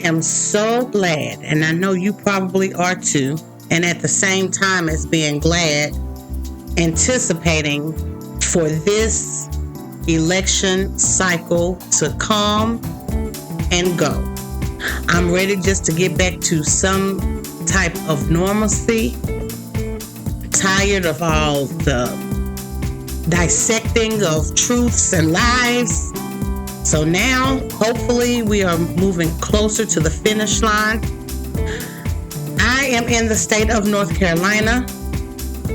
am so glad, and I know you probably are too, and at the same time as being glad, anticipating for this election cycle to come and go. I'm ready just to get back to some type of normalcy. Tired of all the dissecting of truths and lies. So now, hopefully, we are moving closer to the finish line. I am in the state of North Carolina.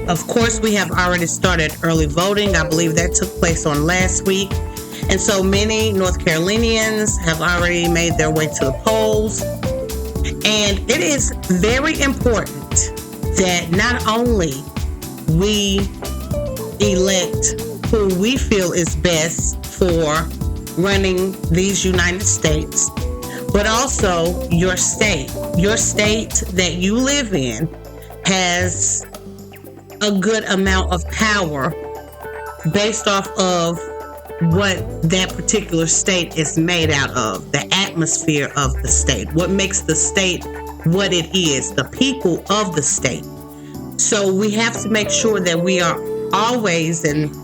Of course, we have already started early voting. I believe that took place on last week. And so many North Carolinians have already made their way to the polls. And it is very important that not only we elect who we feel is best for running these United States, but also your state. Your state that you live in has a good amount of power based off of what that particular state is made out of, the atmosphere of the state, what makes the state what it is, the people of the state. So we have to make sure that we are always and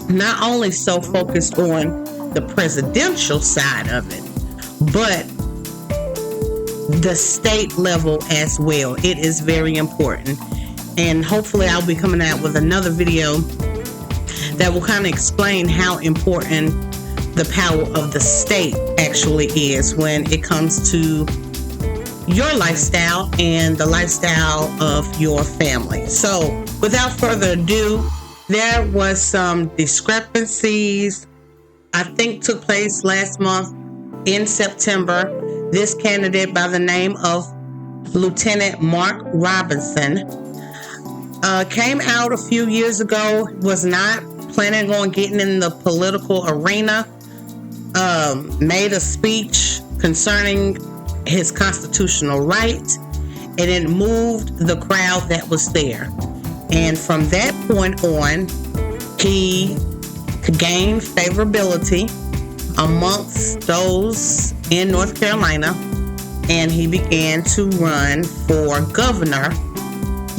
not only so focused on the presidential side of it, but the state level as well. It is very important. And hopefully I'll be coming out with another video that will kind of explain how important the power of the state actually is when it comes to your lifestyle and the lifestyle of your family. So without further ado, there was some discrepancies, I think took place last month in September. This candidate by the name of Lieutenant Mark Robinson came out a few years ago, was not planning on getting in the political arena, made a speech concerning his constitutional right, and it moved the crowd that was there. And from that point on, he gained favorability amongst those in North Carolina, and he began to run for governor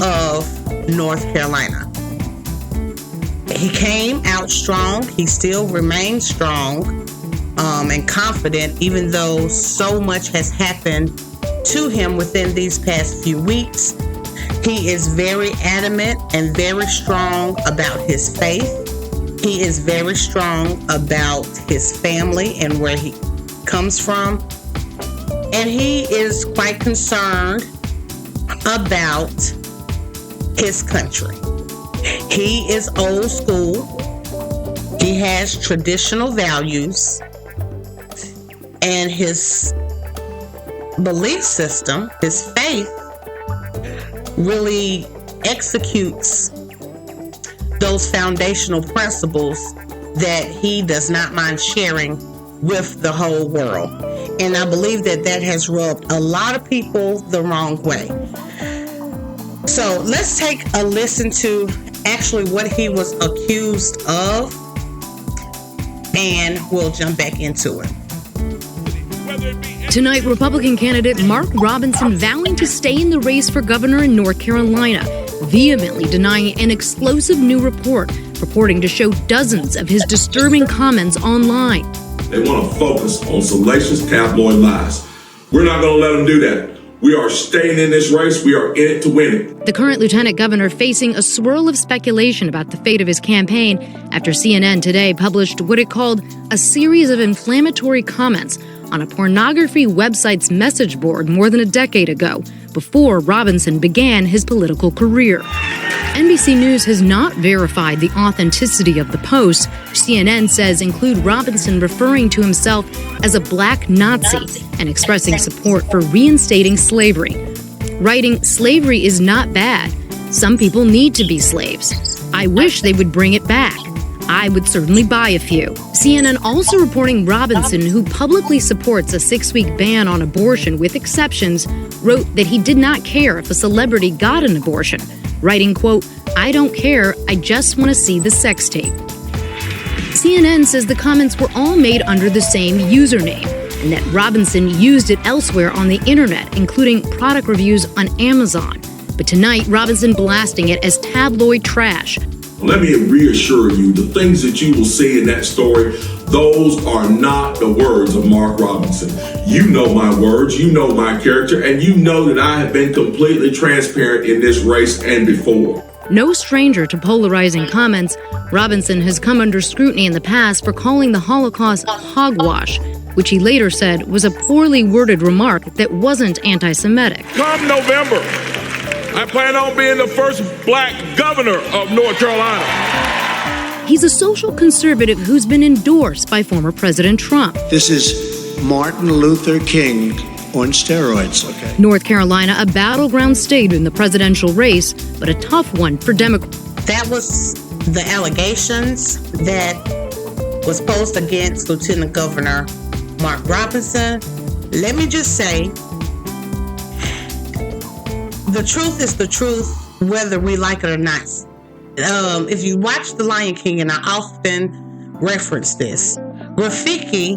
of North Carolina. He came out strong. He still remains strong and confident, even though so much has happened to him within these past few weeks. He is very adamant and very strong about his faith. He is very strong about his family and where he comes from. And he is quite concerned about his country. He is old school. He has traditional values. And his belief system, his faith, really executes those foundational principles that he does not mind sharing with the whole world. And I believe that that has rubbed a lot of people the wrong way. So let's take a listen to actually what he was accused of, and we'll jump back into it. Tonight, Republican candidate Mark Robinson vowing to stay in the race for governor in North Carolina, vehemently denying an explosive new report purporting to show dozens of his disturbing comments online. They want to focus on salacious tabloid lies. We're not going to let them do that. We are staying in this race. We are in it to win it. The current lieutenant governor facing a swirl of speculation about the fate of his campaign after CNN today published what it called a series of inflammatory comments on a pornography website's message board more than a decade ago, before Robinson began his political career. NBC News has not verified the authenticity of the posts. CNN says include Robinson referring to himself as a black Nazi and expressing support for reinstating slavery. Writing, "Slavery is not bad. Some people need to be slaves. I wish they would bring it back. I would certainly buy a few." CNN also reporting Robinson, who publicly supports a 6-week ban on abortion with exceptions, wrote that he did not care if a celebrity got an abortion, writing, quote, "I don't care, I just want to see the sex tape." CNN says the comments were all made under the same username, and that Robinson used it elsewhere on the internet, including product reviews on Amazon. But tonight, Robinson blasting it as tabloid trash. Let me reassure you, the things that you will see in that story, those are not the words of Mark Robinson. You know my words, you know my character, and you know that I have been completely transparent in this race and before. No stranger to polarizing comments, Robinson has come under scrutiny in the past for calling the Holocaust hogwash, which he later said was a poorly worded remark that wasn't anti-Semitic. Come November, I plan on being the first black governor of North Carolina. He's a social conservative who's been endorsed by former President Trump. This is Martin Luther King on steroids. Okay. North Carolina, a battleground state in the presidential race, but a tough one for Democrats. That was the allegations that was posed against Lieutenant Governor Mark Robinson. Let me just say, the truth is the truth, whether we like it or not. If you watch The Lion King, and I often reference this, Rafiki,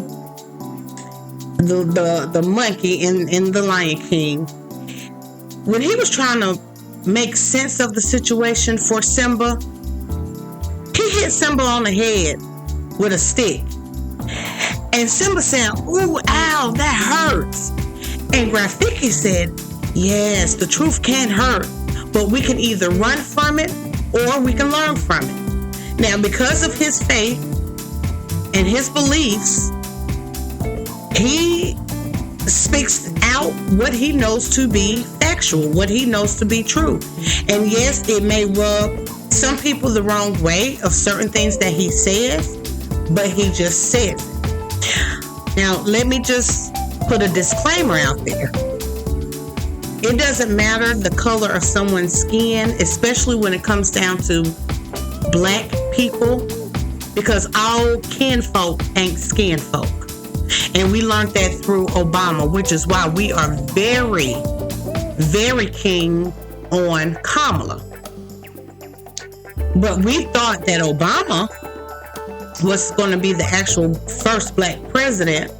the monkey in The Lion King, when he was trying to make sense of the situation for Simba, he hit Simba on the head with a stick. And Simba said, "Ooh, ow, that hurts." And Rafiki said, "Yes, the truth can hurt, but we can either run from it or we can learn from it." Now, because of his faith and his beliefs, he speaks out what he knows to be factual, what he knows to be true. And yes, it may rub some people the wrong way of certain things that he says, but he just says it. Now, let me just put a disclaimer out there. It doesn't matter the color of someone's skin, especially when it comes down to black people, because all kinfolk ain't skin folk. And we learned that through Obama, which is why we are very, very keen on Kamala. But we thought that Obama was going to be the actual first black president.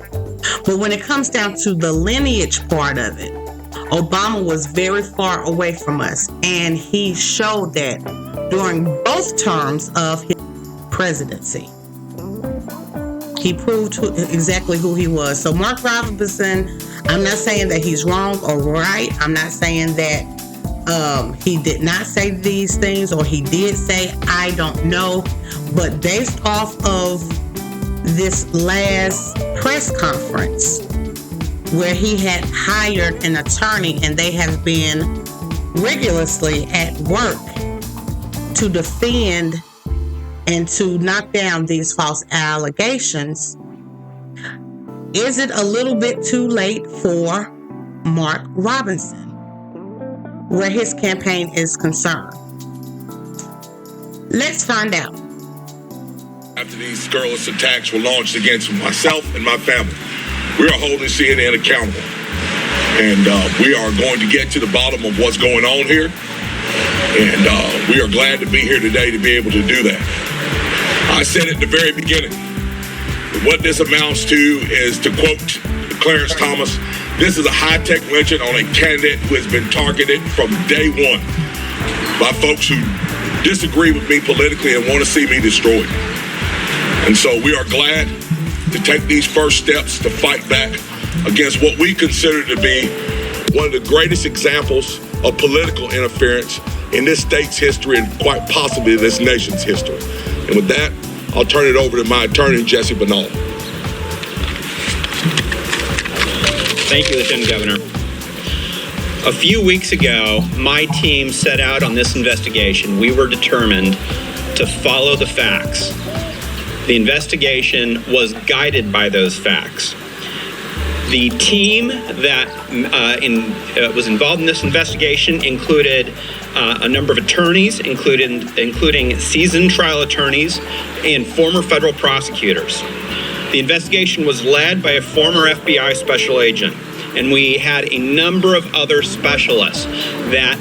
But when it comes down to the lineage part of it, Obama was very far away from us. And he showed that during both terms of his presidency. He proved exactly who he was. So Mark Robinson, I'm not saying that he's wrong or right. I'm not saying that he did not say these things, or he did say, I don't know. But based off of this last press conference where he had hired an attorney and they have been rigorously at work to defend and to knock down these false allegations, is it a little bit too late for Mark Robinson where his campaign is concerned? Let's find out. After these scurrilous attacks were launched against myself and my family, we are holding CNN accountable. And we are going to get to the bottom of what's going on here. And we are glad to be here today to be able to do that. I said at the very beginning, what this amounts to is, to quote Clarence Thomas, this is a high-tech lynching on a candidate who has been targeted from day one by folks who disagree with me politically and want to see me destroyed. And so we are glad to take these first steps to fight back against what we consider to be one of the greatest examples of political interference in this state's history and quite possibly this nation's history. And with that, I'll turn it over to my attorney, Jesse Bernal. Thank you, Lieutenant Governor. A few weeks ago, my team set out on this investigation. We were determined to follow the facts. The investigation was guided by those facts. The team that was involved in this investigation included a number of attorneys, including seasoned trial attorneys and former federal prosecutors. The investigation was led by a former FBI special agent, and we had a number of other specialists that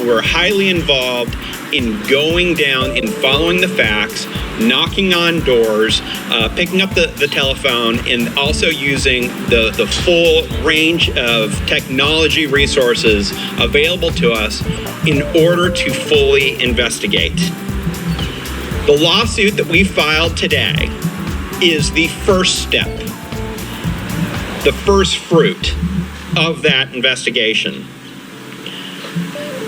were highly involved in going down and following the facts, knocking on doors, picking up the telephone, and also using the full range of technology resources available to us in order to fully investigate. The lawsuit that we filed today is the first step, the first fruit of that investigation.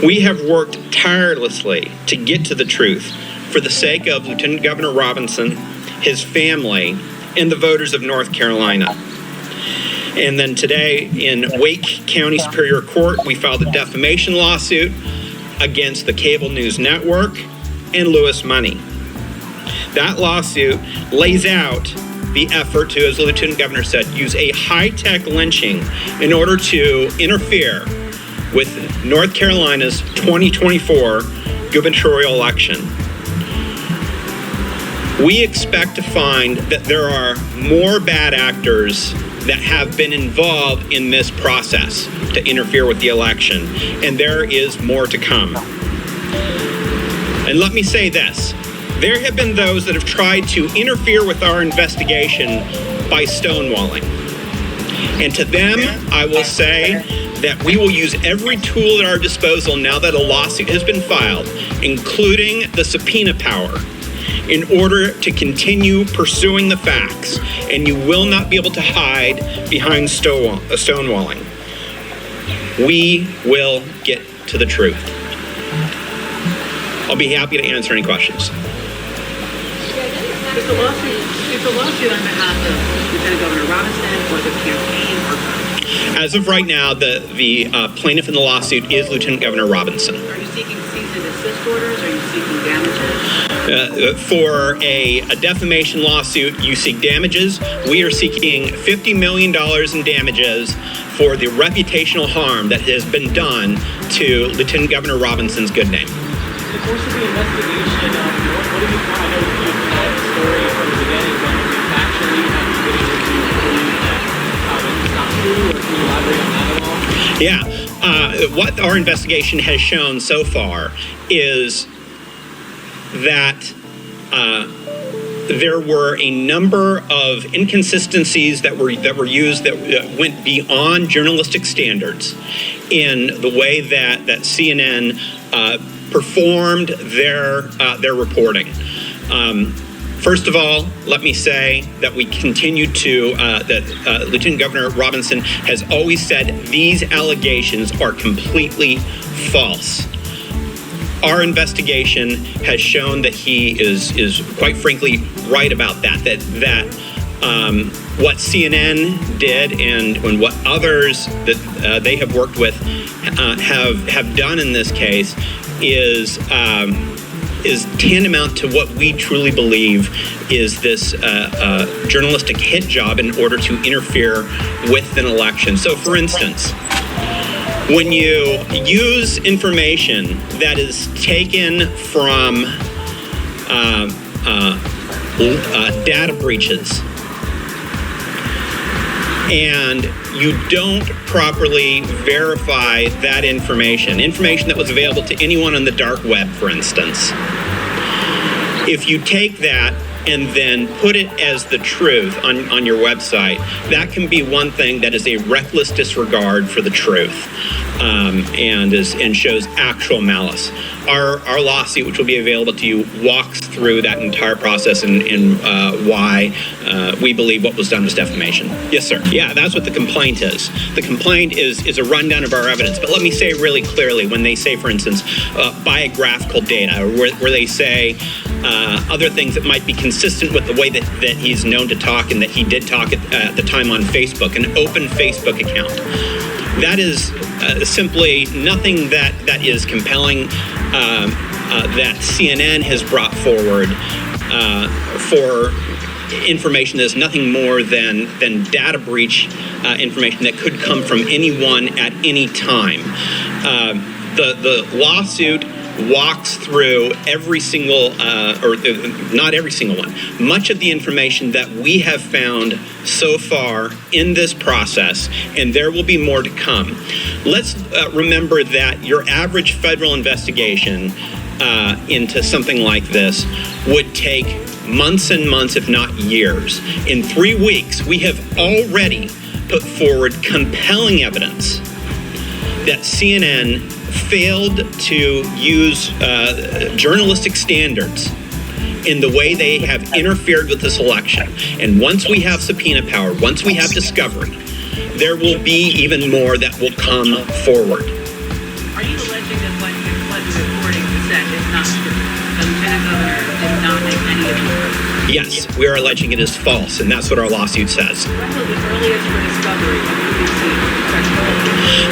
We have worked tirelessly to get to the truth for the sake of Lieutenant Governor Robinson, his family, and the voters of North Carolina. And then today in Wake County Superior Court, we filed a defamation lawsuit against the cable news network and Lewis Money. That lawsuit lays out the effort to, as the Lieutenant Governor said, use a high-tech lynching in order to interfere with North Carolina's 2024 gubernatorial election. We expect to find that there are more bad actors that have been involved in this process to interfere with the election, and there is more to come. And let me say this. There have been those that have tried to interfere with our investigation by stonewalling. And to them, I will say that we will use every tool at our disposal now that a lawsuit has been filed, including the subpoena power, in order to continue pursuing the facts. And you will not be able to hide behind stonewalling. We will get to the truth. I'll be happy to answer any questions. Is the lawsuit on behalf of Lieutenant Governor Robinson or the campaign or? As of right now, the plaintiff in the lawsuit is Lieutenant Governor Robinson. Are you seeking cease and desist orders? Are you seeking damages? For a defamation lawsuit, you seek damages. We are seeking $50 million in damages for the reputational harm that has been done to Lieutenant Governor Robinson's good name. In the course of the investigation, what have you found? I know you told the story from the beginning, but factually, have you been able to prove that it's not true, or can you elaborate on that at all? Yeah. What our investigation has shown so far is that there were a number of inconsistencies that were used that went beyond journalistic standards in the way that CNN performed their reporting. First of all, let me say that we continue to, that Lieutenant Governor Robinson has always said these allegations are completely false. Our investigation has shown that he is quite frankly right about that what CNN did and what others that they have worked with have done in this case is tantamount to what we truly believe is this journalistic hit job in order to interfere with an election. So, for instance, when you use information that is taken from data breaches and you don't properly verify that information that was available to anyone on the dark web, for instance, if you take that and then put it as the truth on your website, that can be one thing that is a reckless disregard for the truth, and shows actual malice. Our lawsuit, which will be available to you, walks through that entire process and why we believe what was done was defamation. Yes, sir. Yeah, that's what the complaint is. The complaint is a rundown of our evidence. But let me say really clearly, when they say, for instance, biographical data, or where they say other things that might be consistent with the way that he's known to talk and that he did talk at the time on Facebook, an open Facebook account. That is simply nothing that is compelling that CNN has brought forward for information that is nothing more than data breach information that could come from anyone at any time. The lawsuit walks through every single, or not every single one, much of the information that we have found so far in this process, and there will be more to come. Let's remember that your average federal investigation into something like this would take months and months, if not years. In 3 weeks, we have already put forward compelling evidence that CNN failed to use journalistic standards in the way they have interfered with this election. And once we have subpoena power, once we have discovery, there will be even more that will come forward. Are you alleging that what the reporting said is not true? The lieutenant governor did not make any of the Yes, we are alleging it is false, and that's what our lawsuit says. When will the earliest for discovery of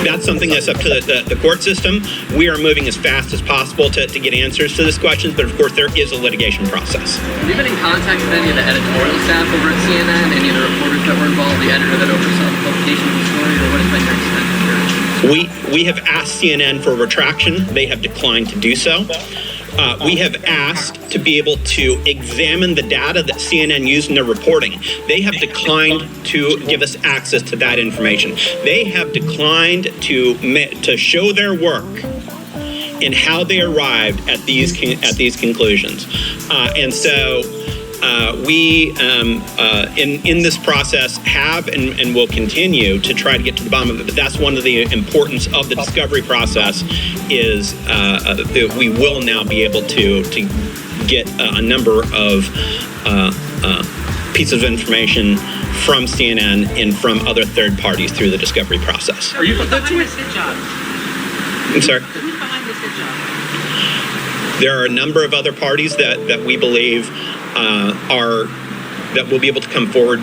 That's something that's up to the court system. We are moving as fast as possible to get answers to these questions, but of course there is a litigation process. Have you been in contact with any of the editorial staff over at CNN, any of the reporters that were involved, the editor that oversaw the publication of the story, or what has been your extent? We have asked CNN for a retraction. They have declined to do so. We have asked to be able to examine the data that CNN used in their reporting. They have declined to give us access to that information. They have declined to show their work in how they arrived at these conclusions. And so we, in this process, have and will continue to try to get to the bottom of it. But that's one of the importance of the discovery process is that we will now be able to get a number of pieces of information from CNN and from other third parties through the discovery process. Are you behind this hit job? I'm sorry? Who's behind this hit job? There are a number of other parties that we believe that will be able to come forward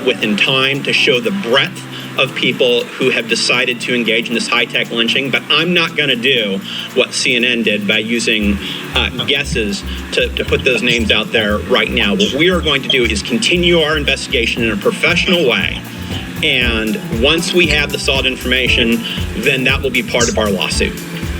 within time to show the breadth of people who have decided to engage in this high-tech lynching. But I'm not going to do what CNN did by using guesses to put those names out there right now. What we are going to do is continue our investigation in a professional way. And once we have the solid information, then that will be part of our lawsuit.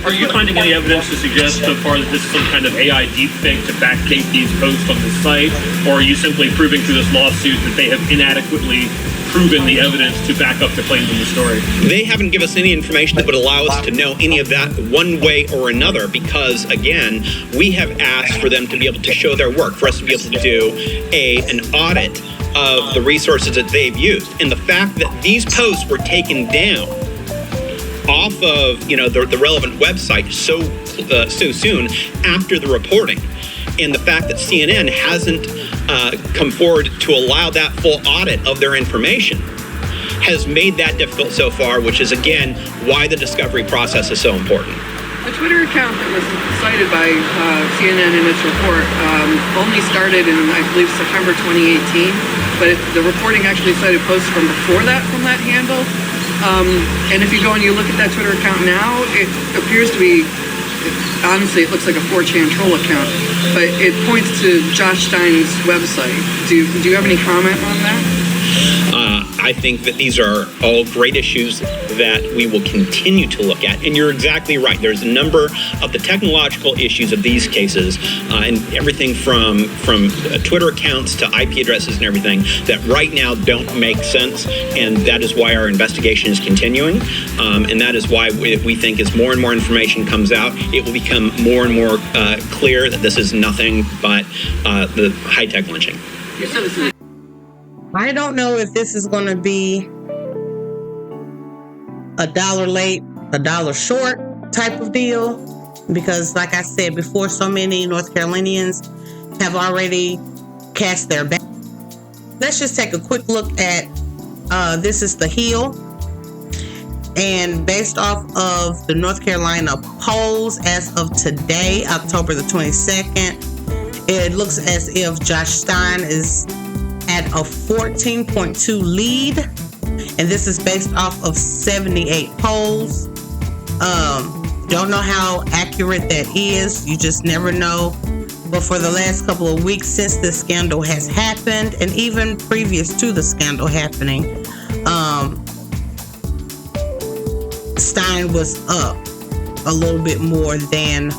Are you finding any evidence to suggest so far that this is some kind of AI deepfake to backdate these posts on the site? Or are you simply proving through this lawsuit that they have inadequately proven the evidence to back up the claims in the story? They haven't given us any information that would allow us to know any of that one way or another because, again, we have asked for them to be able to show their work, for us to be able to do an audit of the resources that they've used. And the fact that these posts were taken down off of the relevant website so soon after the reporting, and the fact that CNN hasn't come forward to allow that full audit of their information has made that difficult so far, which is again why the discovery process is so important. The Twitter account that was cited by CNN in its report only started in, I believe, September 2018, but the reporting actually cited posts from before that from that handle. And if you go and you look at that Twitter account now, it appears to be, honestly, it looks like a 4chan troll account, but it points to Josh Stein's website. Do you have any comment on that? I think that these are all great issues that we will continue to look at. And you're exactly right. There's a number of the technological issues of these cases and everything from Twitter accounts to IP addresses and everything that right now don't make sense. And that is why our investigation is continuing. And that is why we think as more and more information comes out, it will become more and more clear that this is nothing but the high-tech lynching. I don't know if this is going to be a $1 late, $1 short type of deal, because like I said before, so many North Carolinians have already cast their ballot. Let's just take a quick look at, this is the Hill. And based off of the North Carolina polls as of today, October the 22nd, it looks as if Josh Stein is at a 14.2 lead, and this is based off of 78 polls. Don't know how accurate that is. You just never know. But for the last couple of weeks since this scandal has happened, and even previous to the scandal happening, Stein was up a little bit more than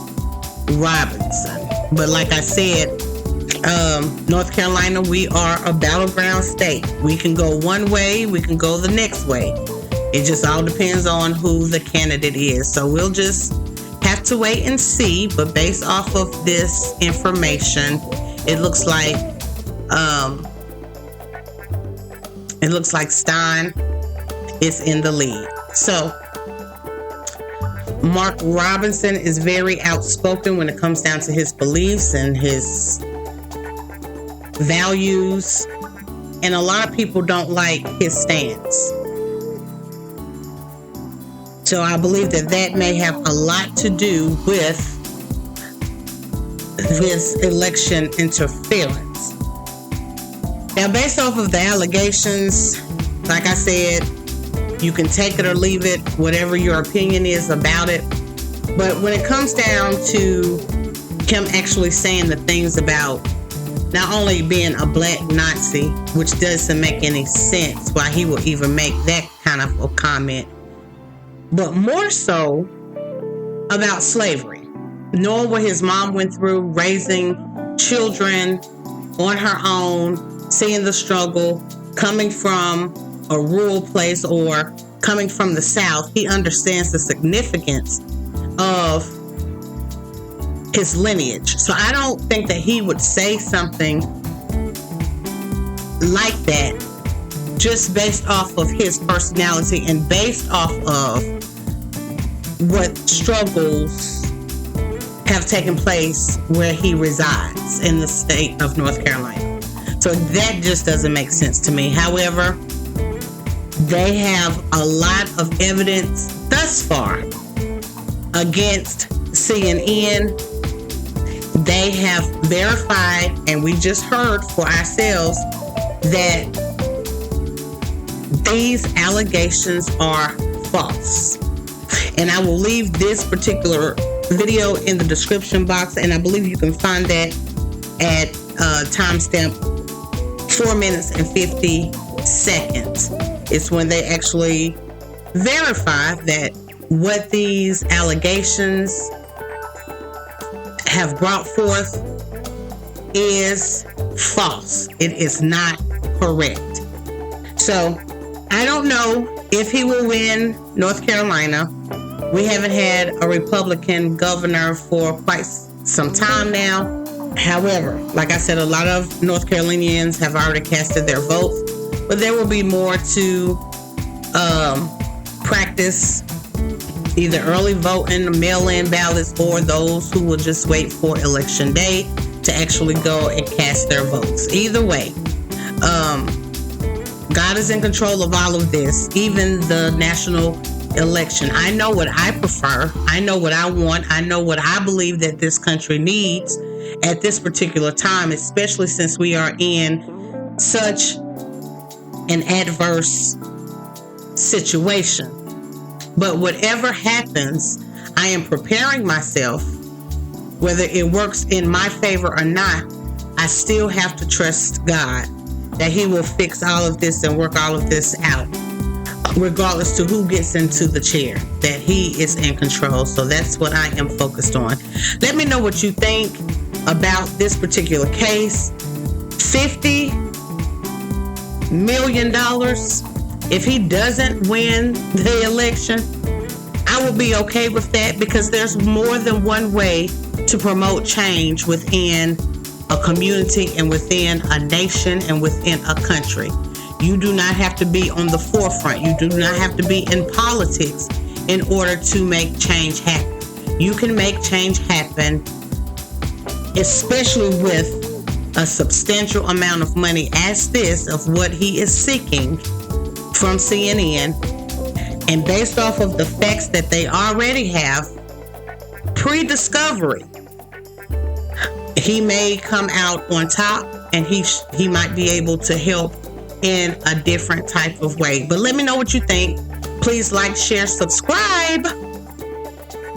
Robinson. But like I said, North Carolina, we are a battleground state. We can go one way, we can go the next way. It just all depends on who the candidate is. So we'll just have to wait and see, but based off of this information, it looks like Stein is in the lead. So Mark Robinson is very outspoken when it comes down to his beliefs and his values, and a lot of people don't like his stance. So I believe that may have a lot to do with his election interference. Now, based off of the allegations, like I said, you can take it or leave it, whatever your opinion is about it. But when it comes down to him actually saying the things about not only being a black Nazi, which doesn't make any sense why he will even make that kind of a comment, but more so about slavery, knowing what his mom went through, raising children on her own, seeing the struggle, coming from a rural place or coming from the South. He understands the significance of his lineage. So I don't think that he would say something like that just based off of his personality and based off of what struggles have taken place where he resides in the state of North Carolina. So that just doesn't make sense to me. However, they have a lot of evidence thus far against CNN. They have verified, and we just heard for ourselves, that these allegations are false. And I will leave this particular video in the description box, and I believe you can find that at timestamp 4 minutes and 50 seconds. It's when they actually verify that what these allegations have brought forth is false. It is not correct. So I don't know if he will win North Carolina. We haven't had a Republican governor for quite some time now. However, like I said, a lot of North Carolinians have already casted their votes, but there will be more to practice either early voting, mail-in ballots, or those who will just wait for election day to actually go and cast their votes. Either way, God is in control of all of this, even the national election. I know what I prefer. I know what I want. I know what I believe that this country needs at this particular time, especially since we are in such an adverse situation. But whatever happens, I am preparing myself. Whether it works in my favor or not, I still have to trust God that He will fix all of this and work all of this out, regardless to who gets into the chair, that He is in control. So that's what I am focused on. Let me know what you think about this particular case. $50 million. If he doesn't win the election, I will be okay with that, because there's more than one way to promote change within a community and within a nation and within a country. You do not have to be on the forefront. You do not have to be in politics in order to make change happen. You can make change happen, especially with a substantial amount of money as this of what he is seeking from CNN, and based off of the facts that they already have pre-discovery, he may come out on top, and he might be able to help in a different type of way. But let me know what you think. Please like, share, subscribe,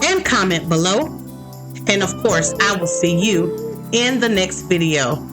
and comment below. And of course, I will see you in the next video.